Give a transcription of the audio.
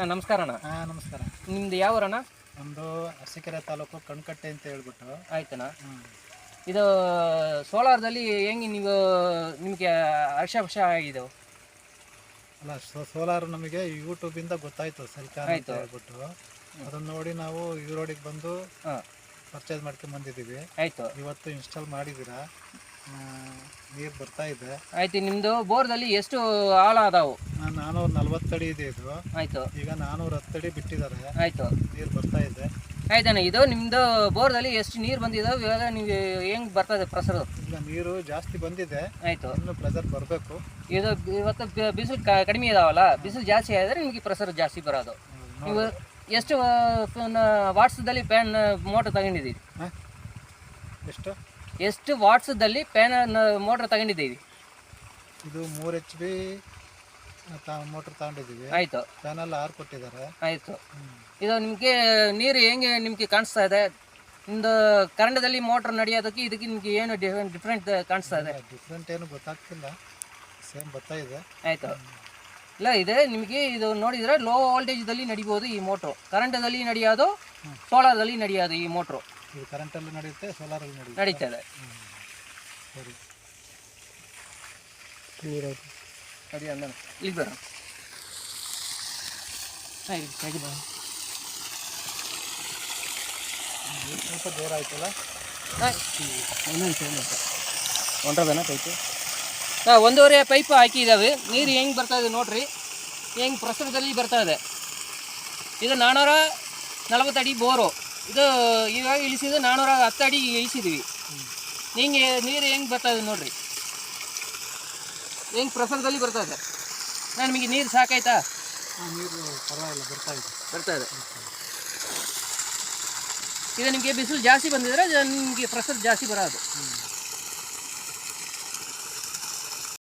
ನಮಸ್ಕಾರ ಅಣ್ಣ. ನಮಸ್ಕಾರ. ನಿಮ್ದು ಯಾವ ಊರಣ್ಣ? ನಮ್ಮದು ಅರಸೀಕೆರೆ ತಾಲೂಕು ಕಣ್ಕಟ್ಟೆ ಅಂತ ಹೇಳ್ಬಿಟ್ಟು. ಆಯ್ತಣ್ಣ. ಇದು ಸೋಲಾರ್ದಲ್ಲಿ ಹೆಂಗೆ ನಿಮಗೆ ಹರ್ಷ ಆಗಿದೆ? ಅಲ್ಲ, ಸೋಲಾರ್ ನಮಗೆ ಯೂಟ್ಯೂಬಿಂದ ಗೊತ್ತಾಯಿತು ಸೆಲ್ಕಾನ್ ಅಂತ ಹೇಳ್ಬಿಟ್ಟು. ಅದನ್ನು ನೋಡಿ ನಾವು ರೋಡಿಗೆ ಬಂದು ಪರ್ಚೇಸ್ ಮಾಡ್ಕೊಂಡು ಬಂದಿದ್ದೀವಿ. ಆಯಿತು. ಇವತ್ತು ಇನ್ಸ್ಟಾಲ್ ಮಾಡಿದ್ದೀರಾ, ನೀರು ಬರ್ತಾ ಇದೆ. ಆಯ್ತು. ನಿಮ್ಮದು ಬೋರ್ದಲ್ಲಿ ಎಷ್ಟು ಆಳ ಅದಾವು? 440 ಅಡಿ ಇದೆ ಇದು. ಆಯಿತು. ಈಗ 410 ಅಡಿ ಬಿಟ್ಟಿದ್ದಾರೆ. ಆಯಿತು. ನೀರು ಬರ್ತಾ ಇದೆ. ಆಯ್ತಾನೆ. ಇದು ನಿಮ್ಮದು ಬೋರ್ದಲ್ಲಿ ಎಷ್ಟು ನೀರು ಬಂದಿದ್ದಾವೆ? ಇವಾಗ ನೀವು ಹೆಂಗೆ ಬರ್ತದೆ ಪ್ರೆಸರ್? ಈಗ ನೀರು ಜಾಸ್ತಿ ಬಂದಿದೆ. ಆಯಿತು. ಇನ್ನು ಪ್ರೆಸರ್ ಬರಬೇಕು. ಇದು ಇವತ್ತು ಬಿಸಿಲು ಕಡಿಮೆ ಇದಾವಲ್ಲ, ಬಿಸಿಲು ಜಾಸ್ತಿ ಆದರೆ ನಿಮಗೆ ಪ್ರೆಸರ್ ಜಾಸ್ತಿ ಬರೋದು. ನೀವು ಎಷ್ಟು ವಾಟ್ಸದಲ್ಲಿ ಪ್ಯಾನ್ ಮೋಟ್ರ್ ತಗೊಂಡಿದ್ದೀವಿ? ಎಷ್ಟು ವಾಟ್ಸದಲ್ಲಿ ಪ್ಯಾನ್ ಮೋಟ್ರ್ ತಗೊಂಡಿದ್ದೀವಿ? ಇದು 3 HP ಮೋಟ್ರ್ ತಗೊಂಡಿದ್ದೀವಿ. ಆಯಿತು. ಪ್ಯಾನಲ್ 6 ಕೊಟ್ಟಿದ್ದಾರೆ. ಆಯಿತು. ಇದು ನಿಮಗೆ ನೀರು ಹೆಂಗೆ ನಿಮಗೆ ಕಾಣಿಸ್ತಾ ಇದೆ? ನಿಮ್ಮದು ಕರೆಂಟದಲ್ಲಿ ಮೋಟ್ರ್ ನಡೆಯೋದಕ್ಕೆ ಇದಕ್ಕೆ ನಿಮಗೆ ಏನು ಡಿಫ್ರೆಂಟ್ ಕಾಣಿಸ್ತಾ ಇದೆ? ಡಿಫ್ರೆಂಟ್ ಏನು ಗೊತ್ತಾಗ್ತಿಲ್ಲ, ಸೇಮ್ ಬರ್ತಾ ಇದೆ. ಆಯಿತು. ಇಲ್ಲ, ಇದೆ ನಿಮಗೆ ಇದು ನೋಡಿದರೆ ಲೋ ವೋಲ್ಟೇಜ್ದಲ್ಲಿ ನಡಿಬೋದು ಈ ಮೋಟ್ರು. ಕರೆಂಟದಲ್ಲಿ ನಡೆಯೋದು, ಸೋಲಾರ್ದಲ್ಲಿ ನಡೆಯೋದು ಈ ಮೋಟ್ರು. ಇದು ಕರೆಂಟಲ್ಲಿ ನಡೆಯುತ್ತೆ, ಸೋಲಾರಲ್ಲಿ ನಡೀತದೆ. ಸರಿ, ಸರಿ ಅಂದ ಇಲ್ಲಿ ಬರ. ಸ್ವಲ್ಪ ದೂರ ಆಯ್ತಲ್ಲ. ಹೊಂಟದನ ಪೈಪು? 1.5 ಪೈಪ್ ಹಾಕಿದ್ದಾವೆ. ನೀರು ಹೆಂಗೆ ಬರ್ತಾ ಇದೆ ನೋಡ್ರಿ, ಹೆಂಗೆ ಪ್ರಸರದಲ್ಲಿ ಬರ್ತಾ ಇದೆ. ಇದು 440 ಅಡಿ ಬೋರು. ಇದು ಇವಾಗ ಇಳಿಸಿದ್ದು 410 ಅಡಿ ಇಳಿಸಿದ್ದೀವಿ. ಹಿಂಗೆ ನೀರು ಹೆಂಗೆ ಬರ್ತಾ ಇದೆ ನೋಡ್ರಿ, ಹೆಂಗೆ ಪ್ರಸರದಲ್ಲಿ ಬರ್ತಾ ಇದೆ. ನಿಮಗೆ ನೀರು ಸಾಕಾಯ್ತಾ? ನೀರು ಪರವಾಗಿಲ್ಲ, ಬರ್ತಾ ಇದೆ. ಇದು ನಿಮಗೆ ಬಿಸಿಲು ಜಾಸ್ತಿ ಬಂದಿದ್ರೆ ನಿಮಗೆ ಪ್ರೆಸರ್ ಜಾಸ್ತಿ ಬರೋದು.